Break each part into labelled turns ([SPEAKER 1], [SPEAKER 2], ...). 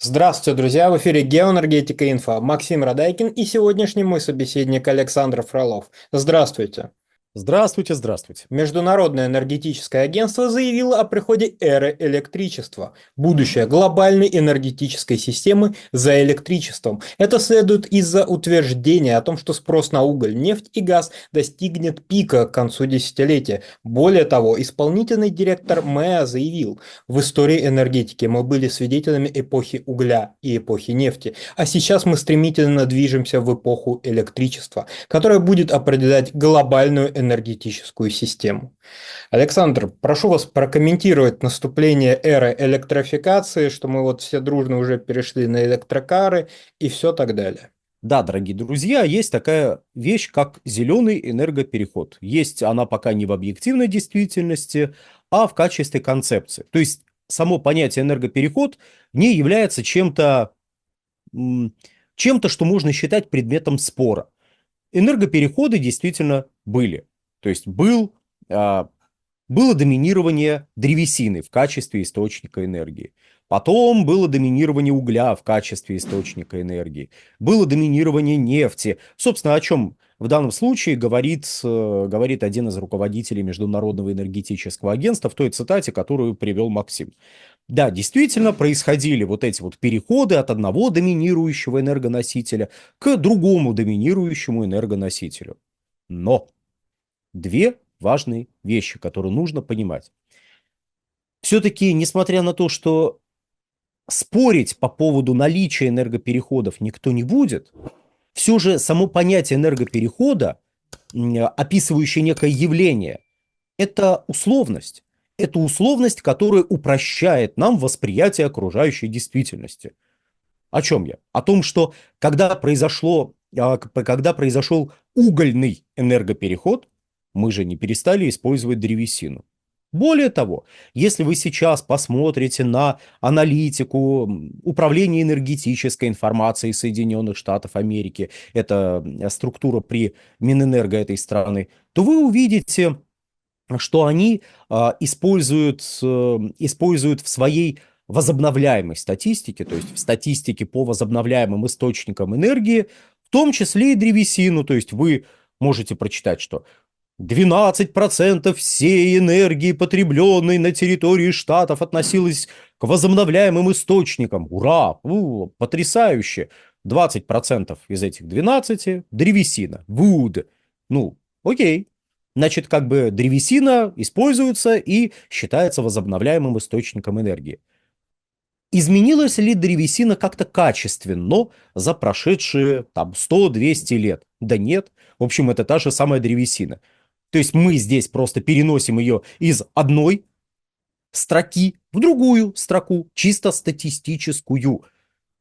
[SPEAKER 1] Здравствуйте, друзья! В эфире Геоэнергетика Инфо. Максим Радайкин и сегодняшний мой собеседник Александр Фролов. Здравствуйте!
[SPEAKER 2] Здравствуйте, здравствуйте.
[SPEAKER 1] Международное энергетическое агентство заявило о приходе эры электричества, будущее глобальной энергетической системы за электричеством. Это следует из-за утверждения о том, что спрос на уголь, нефть и газ достигнет пика к концу десятилетия. Более того, исполнительный директор МЭА заявил: в истории энергетики мы были свидетелями эпохи угля и эпохи нефти, а сейчас мы стремительно движемся в эпоху электричества, которая будет определять глобальную энергетическую систему. Александр, прошу вас прокомментировать наступление эры электрификации, что мы вот все дружно уже перешли на электрокары и все так далее.
[SPEAKER 2] Да, дорогие друзья, есть такая вещь, как зеленый энергопереход. Есть она пока не в объективной действительности, а в качестве концепции. То есть само понятие энергопереход не является м, чем-то, что можно считать предметом спора. Энергопереходы действительно были. То есть а, было доминирование древесины в качестве источника энергии. Потом было доминирование угля в качестве источника энергии. Было доминирование нефти. Собственно, о чем в данном случае говорит один из руководителей Международного энергетического агентства в той цитате, которую привел Максим. Да, действительно происходили вот эти вот переходы от одного доминирующего энергоносителя к другому доминирующему энергоносителю. Но две важные вещи, которые нужно понимать. Все-таки, несмотря на то, что спорить по поводу наличия энергопереходов никто не будет, все же само понятие энергоперехода, описывающее некое явление, это условность. Это условность, которая упрощает нам восприятие окружающей действительности. О чем я? О том, что когда произошел угольный энергопереход, мы же не перестали использовать древесину. Более того, если вы сейчас посмотрите на аналитику Управления энергетической информацией Соединенных Штатов Америки, это структура при Минэнерго этой страны, то вы увидите, что они используют в своей возобновляемой статистике, то есть в статистике по возобновляемым источникам энергии, в том числе и древесину. То есть вы можете прочитать, что 12% всей энергии, потребленной на территории штатов, относилось к возобновляемым источникам. Ура! Потрясающе! 20% из этих 12 древесина. Wood. Ну, окей. Значит, как бы древесина используется и считается возобновляемым источником энергии. Изменилась ли древесина как-то качественно за прошедшие там 100-200 лет? Да нет. В общем, это та же самая древесина. То есть мы здесь просто переносим ее из одной строки в другую строку, чисто статистическую.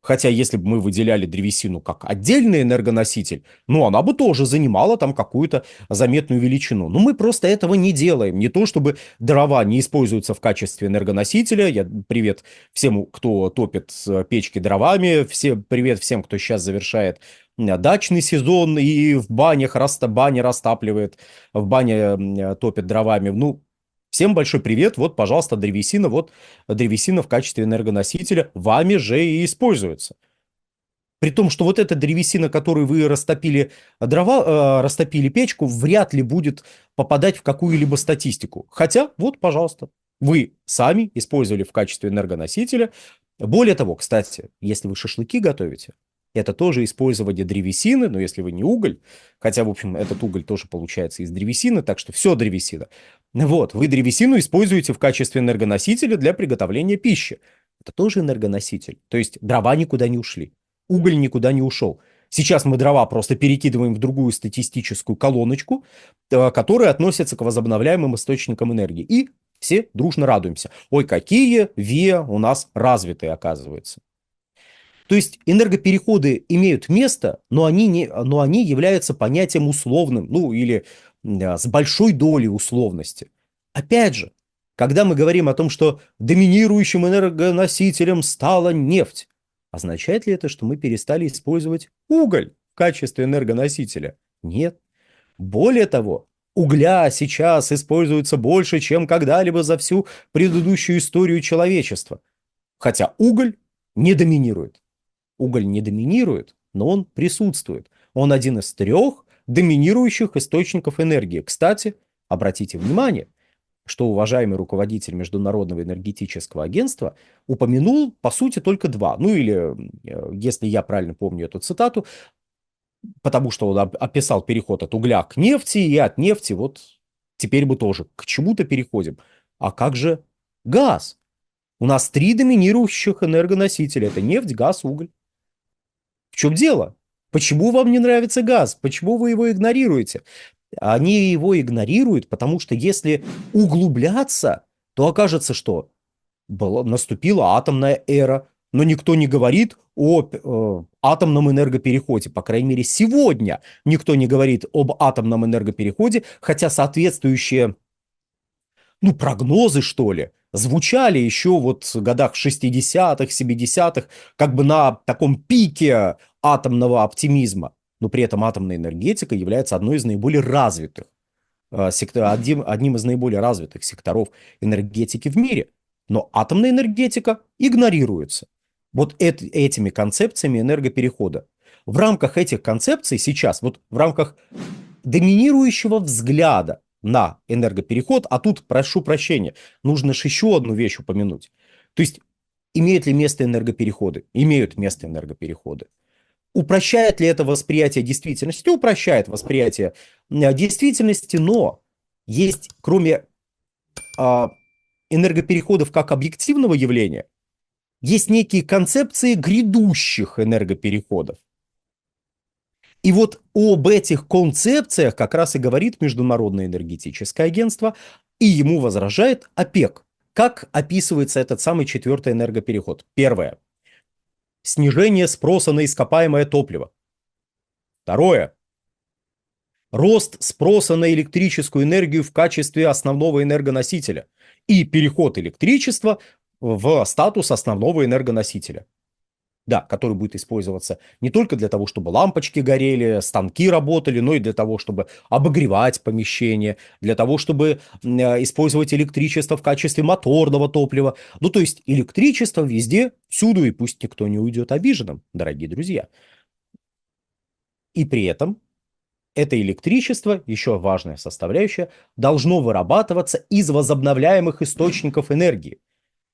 [SPEAKER 2] Хотя, если бы мы выделяли древесину как отдельный энергоноситель, ну, она бы тоже занимала там какую-то заметную величину. Но мы просто этого не делаем. Не то, чтобы дрова не используются в качестве энергоносителя. Привет всем, кто топит печки дровами. Привет всем, кто сейчас завершает дачный сезон и в банях бани растапливает, в бане топит дровами. Ну, всем большой привет, вот, пожалуйста, древесина, вот древесина в качестве энергоносителя вами же и используется. При том, что вот эта древесина, которую вы растопили печку, вряд ли будет попадать в какую-либо статистику. Хотя, вот, пожалуйста, вы сами использовали в качестве энергоносителя. Более того, кстати, если вы шашлыки готовите, это тоже использование древесины, но если вы не уголь, хотя, в общем, этот уголь тоже получается из древесины, так что все древесина. Вот, вы древесину используете в качестве энергоносителя для приготовления пищи. Это тоже энергоноситель. То есть дрова никуда не ушли, уголь никуда не ушел. Сейчас мы дрова просто перекидываем в другую статистическую колоночку, которая относится к возобновляемым источникам энергии. И все дружно радуемся. Ой, какие ВИА у нас развитые, оказывается. То есть энергопереходы имеют место, но они являются понятием условным, ну или с большой долей условности. Опять же, когда мы говорим о том, что доминирующим энергоносителем стала нефть, означает ли это, что мы перестали использовать уголь в качестве энергоносителя? Нет. Более того, угля сейчас используется больше, чем когда-либо за всю предыдущую историю человечества. Хотя уголь не доминирует. Уголь не доминирует, но он присутствует. Он один из трех доминирующих источников энергии. Кстати, обратите внимание, что уважаемый руководитель Международного энергетического агентства упомянул, по сути, только два. Ну или, если я правильно помню эту цитату, потому что он описал переход от угля к нефти, и от нефти вот теперь мы тоже к чему-то переходим. А как же газ? У нас три доминирующих энергоносителя. Это нефть, газ, уголь. В чем дело? Почему вам не нравится газ? Почему вы его игнорируете? Они его игнорируют, потому что если углубляться, то окажется, что наступила атомная эра, но никто не говорит о атомном энергопереходе. По крайней мере, сегодня никто не говорит об атомном энергопереходе, хотя соответствующие, ну, прогнозы, что ли, звучали еще вот в годах 60-х, 70-х, как бы на таком пике атомного оптимизма. Но при этом атомная энергетика является одной из наиболее развитых одним из наиболее развитых секторов энергетики в мире. Но атомная энергетика игнорируется. Вот этими концепциями энергоперехода. В рамках этих концепций сейчас, вот в рамках доминирующего взгляда на энергопереход, а тут, прошу прощения, нужно же еще одну вещь упомянуть. То есть, имеют ли место энергопереходы? Имеют место энергопереходы. Упрощает ли это восприятие действительности? Упрощает восприятие действительности, но есть, кроме энергопереходов как объективного явления, есть некие концепции грядущих энергопереходов. И вот об этих концепциях как раз и говорит Международное энергетическое агентство, и ему возражает ОПЕК. Как описывается этот самый четвертый энергопереход? Первое. Снижение спроса на ископаемое топливо. Второе. Рост спроса на электрическую энергию в качестве основного энергоносителя и переход электричества в статус основного энергоносителя. Да, который будет использоваться не только для того, чтобы лампочки горели, станки работали, но и для того, чтобы обогревать помещение, для того, чтобы использовать электричество в качестве моторного топлива. Ну, то есть электричество везде, всюду, и пусть никто не уйдет обиженным, дорогие друзья. И при этом это электричество, еще важная составляющая, должно вырабатываться из возобновляемых источников энергии.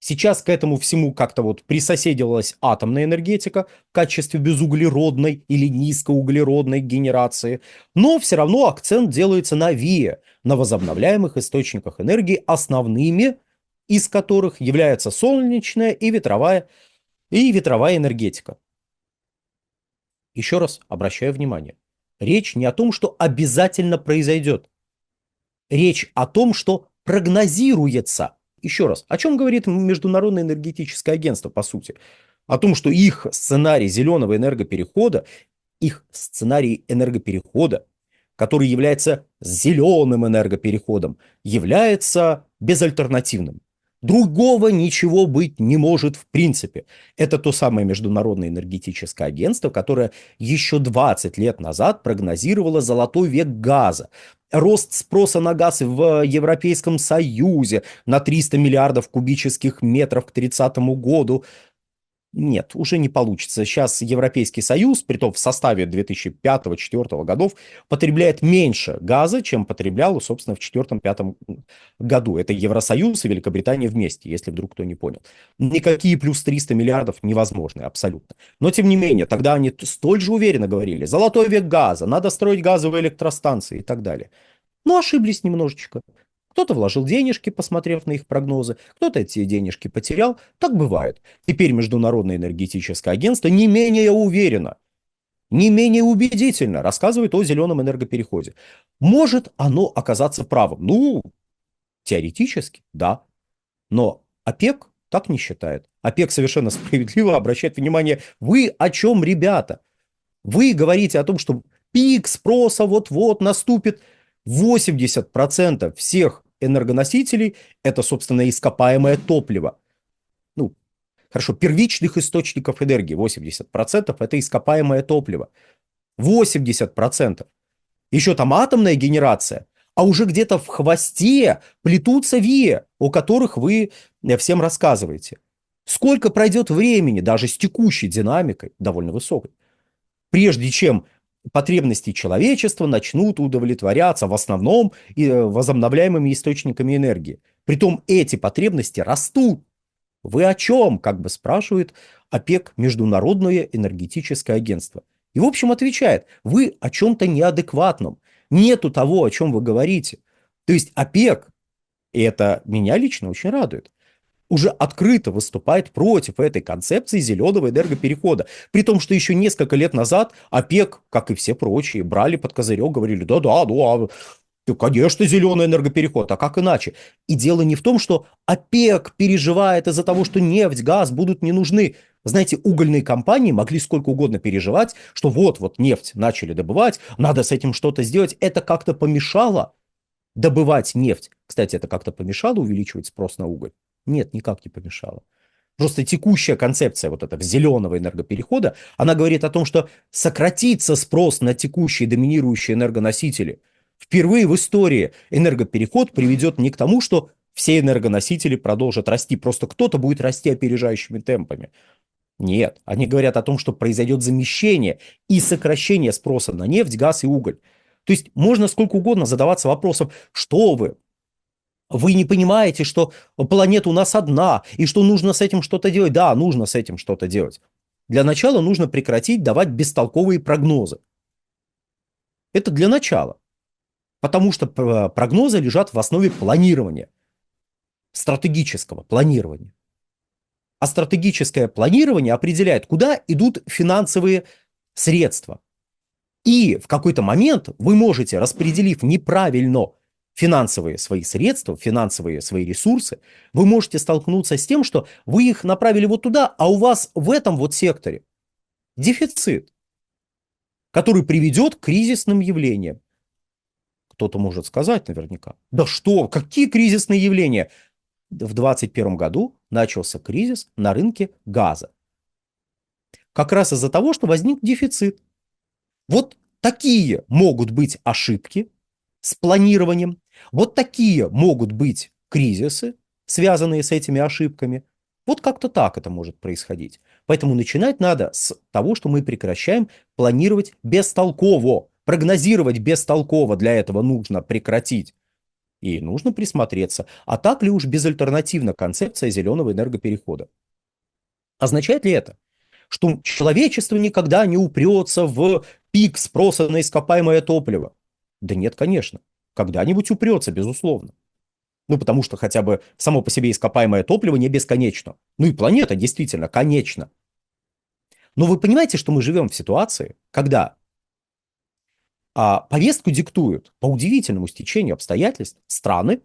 [SPEAKER 2] Сейчас к этому всему как-то вот присоседилась атомная энергетика в качестве безуглеродной или низкоуглеродной генерации, но все равно акцент делается на ВИЭ, на возобновляемых источниках энергии, основными из которых являются солнечная и ветровая энергетика. Еще раз обращаю внимание, речь не о том, что обязательно произойдет, речь о том, что прогнозируется. Еще раз, о чем говорит Международное энергетическое агентство, по сути? О том, что их сценарий зеленого энергоперехода, который является зеленым энергопереходом, является безальтернативным. Другого ничего быть не может в принципе. Это то самое Международное энергетическое агентство, которое еще 20 лет назад прогнозировало золотой век газа. Рост спроса на газ в Европейском Союзе на 300 миллиардов кубических метров к 30 году. Нет, уже не получится. Сейчас Европейский Союз, притом в составе 2005-2004 годов, потребляет меньше газа, чем потреблял, собственно, в 2004-2005 году. Это Евросоюз и Великобритания вместе, если вдруг кто не понял. Никакие плюс 300 миллиардов невозможны, абсолютно. Но, тем не менее, тогда они столь же уверенно говорили: золотой век газа, надо строить газовые электростанции и так далее. Но ошиблись немножечко. Кто-то вложил денежки, посмотрев на их прогнозы, кто-то эти денежки потерял. Так бывает. Теперь Международное энергетическое агентство не менее уверенно, не менее убедительно рассказывает о зеленом энергопереходе. Может оно оказаться правым? Ну, теоретически, да. Но ОПЕК так не считает. ОПЕК совершенно справедливо обращает внимание: вы о чем, ребята? Вы говорите о том, что пик спроса вот-вот наступит. 80% всех энергоносителей – это, собственно, ископаемое топливо. Ну, хорошо, первичных источников энергии 80% – это ископаемое топливо. 80%. Еще там атомная генерация, а уже где-то в хвосте плетутся ВИЭ, о которых вы всем рассказываете. Сколько пройдет времени, даже с текущей динамикой, довольно высокой, прежде чем потребности человечества начнут удовлетворяться в основном возобновляемыми источниками энергии. Притом эти потребности растут. Вы о чем, как бы спрашивает ОПЕК, Международное энергетическое агентство. И, в общем, отвечает, вы о чем-то неадекватном. Нету того, о чем вы говорите. То есть ОПЕК, и это меня лично очень радует, уже открыто выступает против этой концепции зеленого энергоперехода. При том, что еще несколько лет назад ОПЕК, как и все прочие, брали под козырек, говорили, да-да, ну, конечно, зеленый энергопереход, а как иначе? И дело не в том, что ОПЕК переживает из-за того, что нефть, газ будут не нужны. Знаете, угольные компании могли сколько угодно переживать, что вот нефть начали добывать, надо с этим что-то сделать. Это как-то помешало добывать нефть. Кстати, это как-то помешало увеличивать спрос на уголь? Нет, никак не помешало. Просто текущая концепция вот этого зеленого энергоперехода, она говорит о том, что сократится спрос на текущие доминирующие энергоносители. Впервые в истории энергопереход приведет не к тому, что все энергоносители продолжат расти, просто кто-то будет расти опережающими темпами. Нет, они говорят о том, что произойдет замещение и сокращение спроса на нефть, газ и уголь. То есть можно сколько угодно задаваться вопросом, что вы не понимаете, что планета у нас одна, и что нужно с этим что-то делать? Да, нужно с этим что-то делать. Для начала нужно прекратить давать бестолковые прогнозы. Это для начала. Потому что прогнозы лежат в основе планирования, стратегического планирования. А стратегическое планирование определяет, куда идут финансовые средства. И в какой-то момент вы можете, распределив неправильно финансовые свои средства, финансовые свои ресурсы, вы можете столкнуться с тем, что вы их направили вот туда, а у вас в этом вот секторе дефицит, который приведет к кризисным явлениям. Кто-то может сказать наверняка, да что, какие кризисные явления? В 2021 году начался кризис на рынке газа. Как раз из-за того, что возник дефицит. Вот такие могут быть ошибки с планированием, вот такие могут быть кризисы, связанные с этими ошибками. Вот как-то так это может происходить. Поэтому начинать надо с того, что мы прекращаем планировать бестолково, прогнозировать бестолково. Для этого нужно прекратить. И нужно присмотреться, а так ли уж безальтернативна концепция зеленого энергоперехода. Означает ли это, что человечество никогда не упрется в пик спроса на ископаемое топливо? Да нет, конечно. Когда-нибудь упрется, безусловно. Ну, потому что хотя бы само по себе ископаемое топливо не бесконечно. Ну и планета действительно конечна. Но вы понимаете, что мы живем в ситуации, когда повестку диктуют по удивительному стечению обстоятельств страны,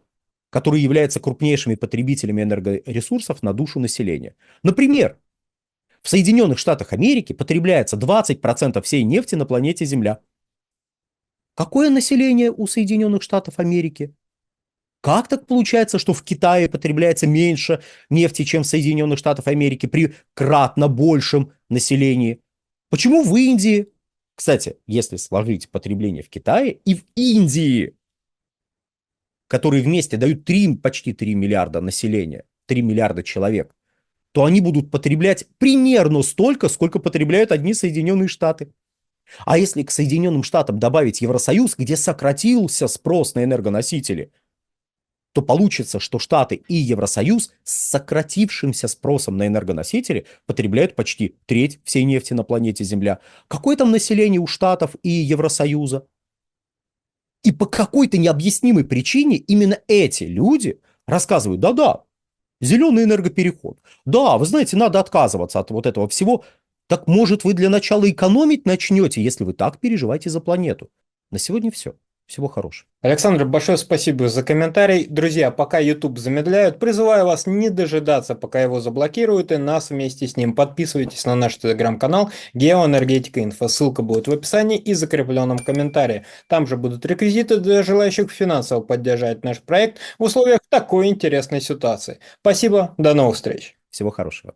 [SPEAKER 2] которые являются крупнейшими потребителями энергоресурсов на душу населения. Например, в Соединенных Штатах Америки потребляется 20% всей нефти на планете Земля. Какое население у Соединенных Штатов Америки? Как так получается, что в Китае потребляется меньше нефти, чем в Соединенных Штатах Америки при кратно большем населении? Почему в Индии? Кстати, если сложить потребление в Китае и в Индии, которые вместе дают почти 3 миллиарда населения, 3 миллиарда человек, то они будут потреблять примерно столько, сколько потребляют одни Соединенные Штаты. А если к Соединенным Штатам добавить Евросоюз, где сократился спрос на энергоносители, то получится, что Штаты и Евросоюз с сократившимся спросом на энергоносители потребляют почти треть всей нефти на планете Земля. Какое там население у Штатов и Евросоюза? И по какой-то необъяснимой причине именно эти люди рассказывают, да-да, зеленый энергопереход. Да, вы знаете, надо отказываться от вот этого всего. Так может вы для начала экономить начнете, если вы так переживаете за планету. На сегодня все. Всего хорошего.
[SPEAKER 1] Александр, большое спасибо за комментарий. Друзья, пока YouTube замедляют, призываю вас не дожидаться, пока его заблокируют, и нас вместе с ним. Подписывайтесь на наш телеграм-канал Геоэнергетика Инфо. Ссылка будет в описании и закрепленном комментарии. Там же будут реквизиты для желающих финансово поддержать наш проект в условиях такой интересной ситуации. Спасибо, до новых встреч.
[SPEAKER 2] Всего хорошего.